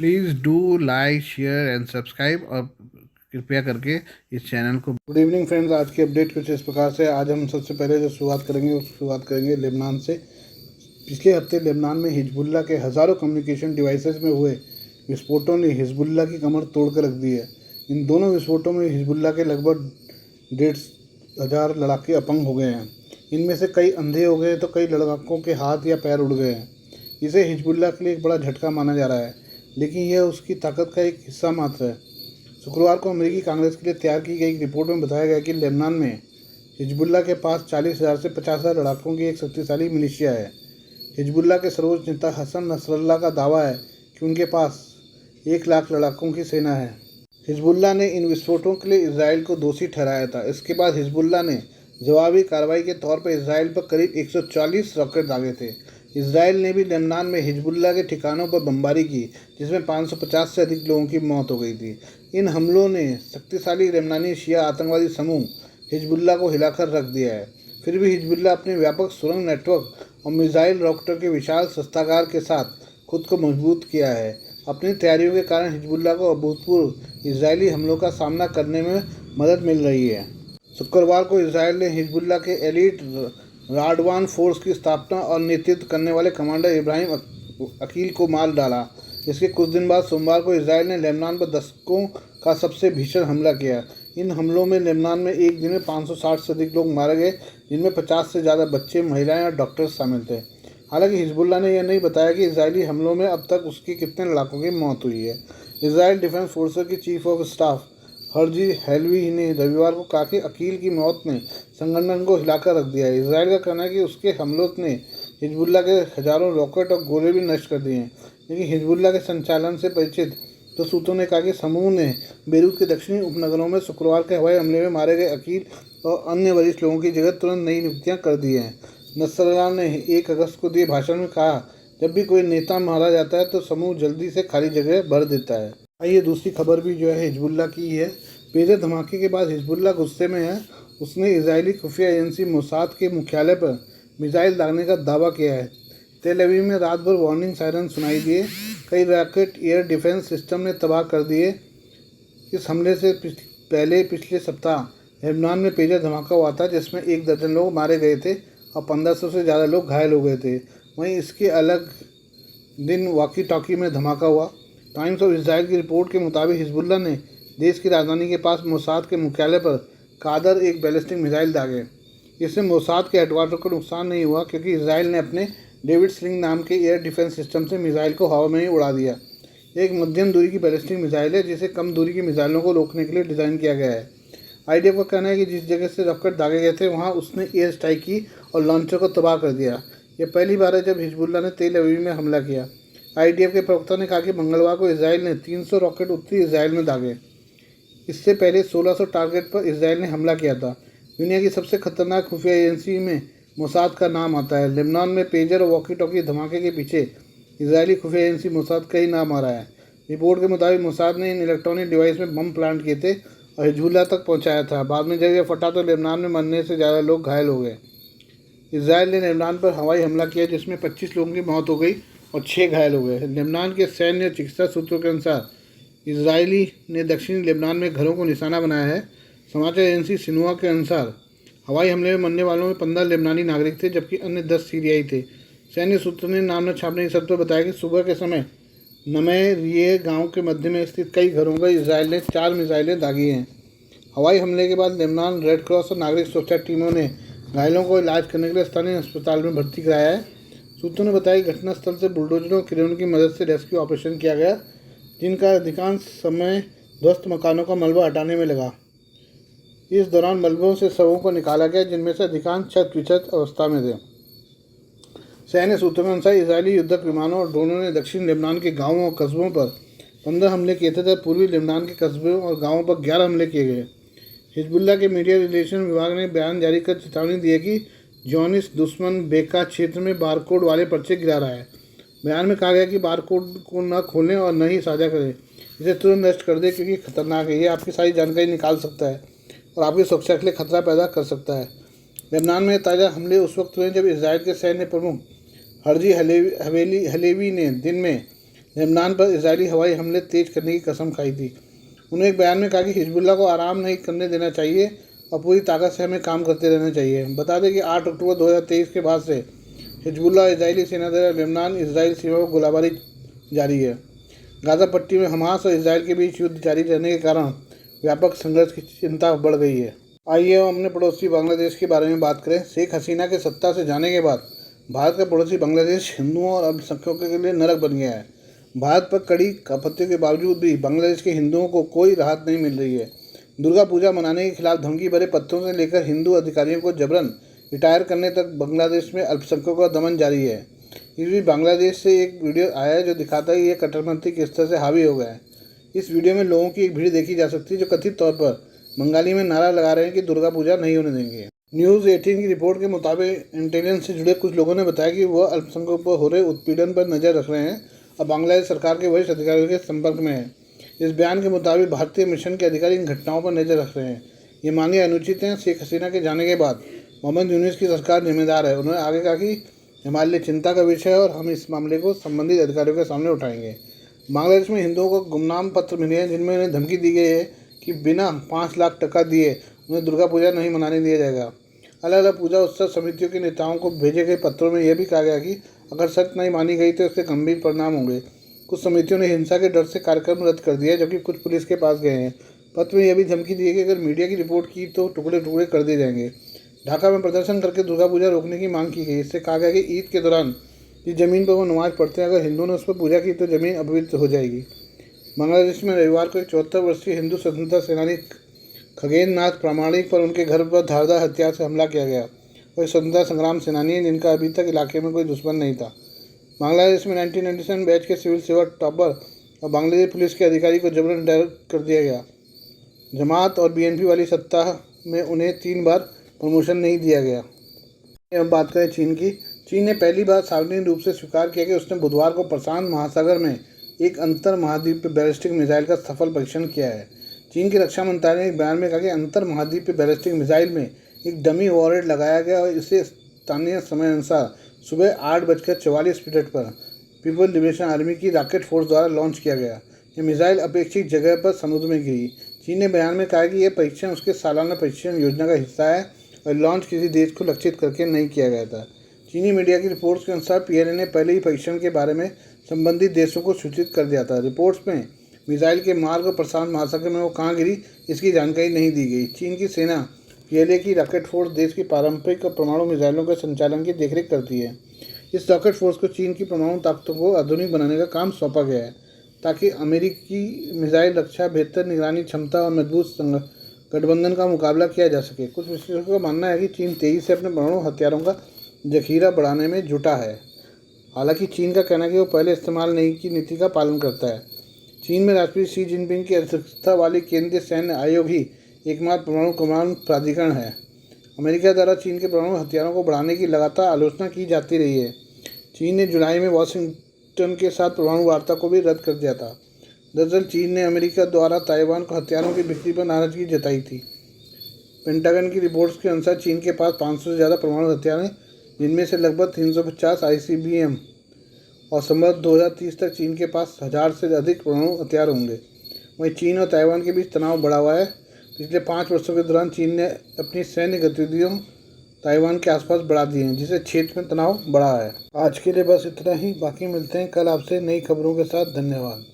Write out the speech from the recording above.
Please do like share and subscribe और कृपया करके इस चैनल को। गुड इवनिंग फ्रेंड्स, आज की अपडेट कुछ इस प्रकार से। आज हम सबसे पहले जो शुरुआत करेंगे लेबनान से। पिछले हफ्ते लेबनान में हिजबुल्लाह के हज़ारों कम्युनिकेशन डिवाइसेस में हुए विस्फोटों ने हिजबुल्लाह की कमर तोड़ कर रख दी है। इन दोनों विस्फोटों में हिजबुल्लाह के लगभग 1,500 लड़ाके अपंग हो गए हैं। इनमें से कई अंधे हो गए तो कई लड़ाकों के हाथ या पैर उड़ गए हैं। इसे हिजबुल्लाह के लिए एक बड़ा झटका माना जा रहा है, लेकिन यह उसकी ताकत का एक हिस्सा मात्र है। शुक्रवार को अमेरिकी कांग्रेस के लिए तैयार की गई रिपोर्ट में बताया गया कि लेबनान में हिजबुल्लाह के पास 40,000 से 50,000 लड़ाकों की एक शक्तिशाली मिलिशिया है। हिजबुल्लाह के सर्वोच्च नेता हसन नसरल्लाह का दावा है कि उनके पास 1 लाख लड़ाकों की सेना है। हिजबुल्लाह ने इन विस्फोटों के लिए इजराइल को दोषी ठहराया था। इसके बाद हिजबुल्लाह ने जवाबी कार्रवाई के तौर पर इजराइल पर करीब 140 रॉकेट दागे थे। इजराइल ने भी लेबनान में हिजबुल्लाह के ठिकानों पर बमबारी की, जिसमें 550 से अधिक लोगों की मौत हो गई थी। इन हमलों ने शक्तिशाली लेबनानी शिया आतंकवादी समूह हिजबुल्लाह को हिलाकर रख दिया है। फिर भी हिजबुल्लाह अपने व्यापक सुरंग नेटवर्क और मिसाइल रॉकेटों के विशाल शस्त्रागार के साथ खुद को मजबूत किया है। अपनी तैयारियों के कारण हिजबुल्लाह को अभूतपूर्व इजरायली हमलों का सामना करने में मदद मिल रही है। शुक्रवार को इजराइल ने हिजबुल्लाह के एलीट राडवान फोर्स की स्थापना और नेतृत्व करने वाले कमांडर इब्राहिम अकील को मार डाला। इसके कुछ दिन बाद सोमवार को इजराइल ने लेबनान पर दशकों का सबसे भीषण हमला किया। इन हमलों में लेबनान में एक दिन में 560 से अधिक लोग मारे गए, जिनमें 50 से ज़्यादा बच्चे, महिलाएं और डॉक्टर्स शामिल थे। हालांकि हिजबुल्लाह ने यह नहीं बताया कि इजरायली हमलों में अब तक उसकी कितने लड़ाकों की मौत हुई है। इजराइल डिफेंस फोर्सेस की chief of staff Herzi Helvi ने रविवार को कहा कि अकील की मौत ने संगठन को हिलाकर रख दिया है। इजराइल का कहना है कि उसके हमलों ने हिजबुल्लाह के हज़ारों रॉकेट और गोले भी नष्ट कर दिए हैं, लेकिन हिजबुल्लाह के संचालन से परिचित तो सूत्रों ने कहा कि समूह ने बेरूत के दक्षिणी उपनगरों में शुक्रवार के हवाई हमले में मारे गए अकील और अन्य वरिष्ठ लोगों की जगह तुरंत नई नियुक्तियां कर दी हैं। नसरल्लाह ने 1 अगस्त को दिए भाषण में कहा, जब भी कोई नेता मारा जाता है तो समूह जल्दी से खाली जगह भर देता है। आइए दूसरी खबर भी जो है हिजबुल्लाह की है। पेजर धमाके के बाद हिजबुल्लाह गुस्से में है। उसने इजरायली खुफिया एजेंसी मोसाद के मुख्यालय पर मिसाइल दागने का दावा किया है। तेल अवीव में रात भर वार्निंग सायरन सुनाई दिए। कई रॉकेट एयर डिफेंस सिस्टम ने तबाह कर दिए। इस हमले से पहले पिछले सप्ताह लेबनान में पेजर धमाका हुआ था, जिसमें 1 दर्जन लोग मारे गए थे और 1500 से ज़्यादा लोग घायल हो गए थे। वहीं इसके अलग दिन वॉकी टॉकी में धमाका हुआ। टाइम्स ऑफ इजराइल की रिपोर्ट के मुताबिक हिजबुल्लाह ने देश की राजधानी के पास मोसाद के मुख्यालय पर कादर एक बैलिस्टिक मिसाइल दागे। इससे मोसाद के हेडक्वार्टर को नुकसान नहीं हुआ, क्योंकि इजराइल ने अपने डेविड स्लिंग नाम के एयर डिफेंस सिस्टम से मिसाइल को हवा में ही उड़ा दिया। एक मध्यम दूरी की बैलिस्टिक मिसाइल है, जिसे कम दूरी की मिसाइलों को रोकने के लिए डिज़ाइन किया गया है। आईडीएफ का कहना है कि जिस जगह से रॉकेट दागे गए थे वहाँ उसने एयर स्ट्राइक की और लॉन्चर को तबाह कर दिया। यह पहली बार है जब हिजबुल्लाह ने तेल अवीव में हमला किया। आईडीएफ के प्रवक्ता ने कहा कि मंगलवार को इजराइल ने 300 रॉकेट उत्तरी इजराइल में दागे। इससे पहले 1600 टारगेट पर इजराइल ने हमला किया था। दुनिया की सबसे खतरनाक खुफिया एजेंसी में मोसाद का नाम आता है। लेबनान में पेजर और वॉकी टॉकी धमाके के पीछे इजरायली खुफिया एजेंसी मोसाद का ही नाम आ रहा है। रिपोर्ट के मुताबिक मोसाद ने इन इलेक्ट्रॉनिक डिवाइस में बम प्लांट किए थे और हिजबुल्लाह तक पहुंचाया था। बाद में जब यह फटा तो लेबनान में मरने से ज़्यादा लोग घायल हो गए। इजराइल ने लेबनान पर हवाई हमला किया, जिसमें 25 लोगों की मौत हो गई और 6 घायल हो गए। लेबनान के सैन्य और चिकित्सा सूत्रों के अनुसार इजरायली ने दक्षिणी लेबनान में घरों को निशाना बनाया है। समाचार एजेंसी सिनुआ के अनुसार हवाई हमले में मरने वालों में 15 लेबनानी नागरिक थे, जबकि अन्य 10 सीरियाई थे। सैन्य सूत्रों ने नाम न छापने की शर्त पर बताया कि सुबह के समय नमे रिये गाँव के मध्य में स्थित कई घरों पर इजराइल ने 4 मिसाइलें दागी हैं। हवाई हमले के बाद लेबनान रेड क्रॉस और नागरिक सुरक्षा टीमों ने घायलों को इलाज करने के लिए स्थानीय अस्पताल में भर्ती कराया है। सूत्रों ने बताया कि घटनास्थल से बुलडोजरों और क्रेनों की मदद से रेस्क्यू ऑपरेशन किया गया, जिनका अधिकांश समय ध्वस्त मकानों का मलबा हटाने में लगा। इस दौरान मलबों से शवों को निकाला गया, जिनमें से अधिकांश क्षत विक्षत अवस्था में थे। सैन्य सूत्रों के अनुसार इजरायली युद्धक विमानों और ड्रोनों ने दक्षिण लेबनान के गाँवों और कस्बों पर 15 हमले किए थे, जब पूर्वी लेबनान के कस्बों और गाँवों पर 11 हमले किए गए। हिजबुल्लाह के मीडिया रिलेशन विभाग ने बयान जारी कर चेतावनी दी है कि जॉनिस दुश्मन बेका क्षेत्र में बारकोड वाले पर्चे गिरा रहा है। बयान में कहा गया कि बारकोड को न खोलें और न ही साझा करें, इसे तुरंत नष्ट कर दें, क्योंकि खतरनाक है। ये आपकी सारी जानकारी निकाल सकता है और आपकी सुरक्षा के लिए खतरा पैदा कर सकता है। लेबनान में ताज़ा हमले उस वक्त हुए जब इजराइल के सैन्य प्रमुख हर्जी हलेवी ने दिन में लेबनान पर इजरायली हवाई हमले तेज करने की कसम खाई थी। उन्होंने एक बयान में कहा कि हिजबुल्लाह को आराम नहीं करने देना चाहिए और पूरी ताकत से हमें काम करते रहना चाहिए। बता दें कि 8 अक्टूबर 2023 के बाद से हिजबुल्लाह इजरायली सेना द्वारा लेबनान इसराइल सीमा पर गोलाबारी जारी है। गाज़ा पट्टी में हमास और इसराइल के बीच युद्ध जारी रहने के कारण व्यापक संघर्ष की चिंता बढ़ गई है। आइए हम अपने पड़ोसी बांग्लादेश के बारे में बात करें। शेख हसीना के सत्ता से जाने के बाद भारत का पड़ोसी बांग्लादेश हिंदुओं और अल्पसंख्यकों के लिए नरक बन गया है। भारत पर कड़ी आपत्तियों के बावजूद भी बांग्लादेश के हिंदुओं को कोई राहत नहीं मिल रही है। दुर्गा पूजा मनाने के खिलाफ धमकी भरे पत्रों से लेकर हिंदू अधिकारियों को जबरन रिटायर करने तक बांग्लादेश में अल्पसंख्यकों का दमन जारी है। इस बीच बांग्लादेश से एक वीडियो आया है जो दिखाता है कि यह कट्टरपंथी किस तरह से हावी हो गया है। इस वीडियो में लोगों की एक भीड़ देखी जा सकती है जो कथित तौर पर बंगाली में नारा लगा रहे हैं कि दुर्गा पूजा नहीं होने देंगे। न्यूज़ 18 की रिपोर्ट के मुताबिक इंटेलिजेंस से जुड़े कुछ लोगों ने बताया कि वह अल्पसंख्यकों पर हो रहे उत्पीड़न पर नज़र रख रहे हैं और बांग्लादेश सरकार के वरिष्ठ अधिकारियों के संपर्क में है। इस बयान के मुताबिक भारतीय मिशन के अधिकारी इन घटनाओं पर नज़र रख रहे हैं। ये माननीय अनुचित हैं। शेख हसीना के जाने के बाद मोहम्मद यूनुस की सरकार जिम्मेदार है। उन्होंने आगे कहा कि हमारे लिए चिंता का विषय है और हम इस मामले को संबंधित अधिकारियों के सामने उठाएंगे। बांग्लादेश में हिंदुओं को गुमनाम पत्र मिले हैं जिनमें उन्हें धमकी दी गई है कि बिना 5 लाख टका दिए उन्हें दुर्गा पूजा नहीं मनाने दिया जाएगा। अलग अलग पूजा उत्सव समितियों के नेताओं को भेजे गए पत्रों में यह भी कहा गया कि अगर शर्त नहीं मानी गई तो इसके गंभीर परिणाम होंगे। कुछ समितियों ने हिंसा के डर से कार्यक्रम रद्द कर दिया जबकि कुछ पुलिस के पास गए हैं। पत्र में यह भी धमकी दी है कि अगर मीडिया की रिपोर्ट की तो टुकड़े टुकड़े कर दिए जाएंगे। ढाका में प्रदर्शन करके दुर्गा पूजा रोकने की मांग की गई। इससे कहा गया कि ईद के दौरान जिस जमीन पर वो नमाज पढ़ते हैं अगर हिंदुओं ने उस पर पूजा की तो ज़मीन अपवित्र हो जाएगी। बांग्लादेश में रविवार को एक 74 वर्षीय हिंदू स्वतंत्रता सेनानी खगेन नाथ प्रामाणिक पर उनके घर पर धारदार हथियार से हमला किया गया। वह स्वतंत्रता संग्राम सेनानी है जिनका अभी तक इलाके में कोई दुश्मन नहीं था। बांग्लादेश में 1997 बैच के सिविल सेवा टॉपर और बांग्लादेश पुलिस के अधिकारी को जबरन रिटायर कर दिया गया। जमात और बीएनपी वाली सत्ता में उन्हें 3 बार प्रमोशन नहीं दिया गया। अब बात करें चीन की। चीन ने पहली बार सार्वजनिक रूप से स्वीकार किया कि उसने बुधवार को प्रशांत महासागर में एक अंतर महाद्वीपीय बैलिस्टिक मिसाइल का सफल परीक्षण किया है। चीन के रक्षा मंत्रालय ने एक बयान में कहा कि अंतर महाद्वीपीय बैलिस्टिक मिसाइल में एक डमी वॉरहेड लगाया गया और इसे स्थानीय समय अनुसार सुबह 8:44 पर पीपल लिबरेशन आर्मी की रॉकेट फोर्स द्वारा लॉन्च किया गया। यह मिसाइल अपेक्षित जगह पर समुद्र में गिरी। चीन ने बयान में कहा कि यह परीक्षण उसके सालाना परीक्षण योजना का हिस्सा है और लॉन्च किसी देश को लक्षित करके नहीं किया गया था। चीनी मीडिया की रिपोर्ट्स के अनुसार पीएलए ने पहले ही परीक्षण के बारे में संबंधित देशों को सूचित कर दिया था। रिपोर्ट्स में मिसाइल के मार्ग और प्रशांत महासागर में वो कहाँ गिरी इसकी जानकारी नहीं दी गई। चीन की सेना पीएलए की रॉकेट फोर्स देश की पारंपरिक और परमाणु मिसाइलों के संचालन की देखरेख करती है। इस रॉकेट फोर्स को चीन की परमाणु ताकतों को आधुनिक बनाने का काम सौंपा गया है ताकि अमेरिकी मिसाइल रक्षा, बेहतर निगरानी क्षमता और मजबूत गठबंधन का मुकाबला किया जा सके। कुछ विशेषज्ञों का मानना है कि चीन तेजी से अपने परमाणु हथियारों का जखीरा बढ़ाने में जुटा है। हालांकि चीन का कहना है कि वो पहले इस्तेमाल नहीं की नीति का पालन करता है। चीन में राष्ट्रपति शी जिनपिंग की अध्यक्षता वाली केंद्रीय सैन्य आयोग ही एकमात्र परमाणु कमान प्राधिकरण है। अमेरिका द्वारा चीन के परमाणु हथियारों को बढ़ाने की लगातार आलोचना की जाती रही है। चीन ने जुलाई में वाशिंगटन के साथ परमाणु वार्ता को भी रद्द कर दिया था। दरअसल चीन ने अमेरिका द्वारा ताइवान को हथियारों की बिक्री पर नाराजगी जताई थी। पेंटागन की रिपोर्ट्स के अनुसार चीन के पास 500 से ज़्यादा परमाणु हथियार हैं जिनमें से लगभग 350 ICBM और संभव 2030 तक चीन के पास 1000 से अधिक परमाणु हथियार होंगे। वहीं चीन और ताइवान के बीच तनाव बढ़ा हुआ है। पिछले 5 वर्षों के दौरान चीन ने अपनी सैन्य गतिविधियों ताइवान के आसपास बढ़ा दी हैं जिससे क्षेत्र में तनाव बढ़ा है। आज के लिए बस इतना ही। बाकी मिलते हैं कल आपसे नई खबरों के साथ। धन्यवाद।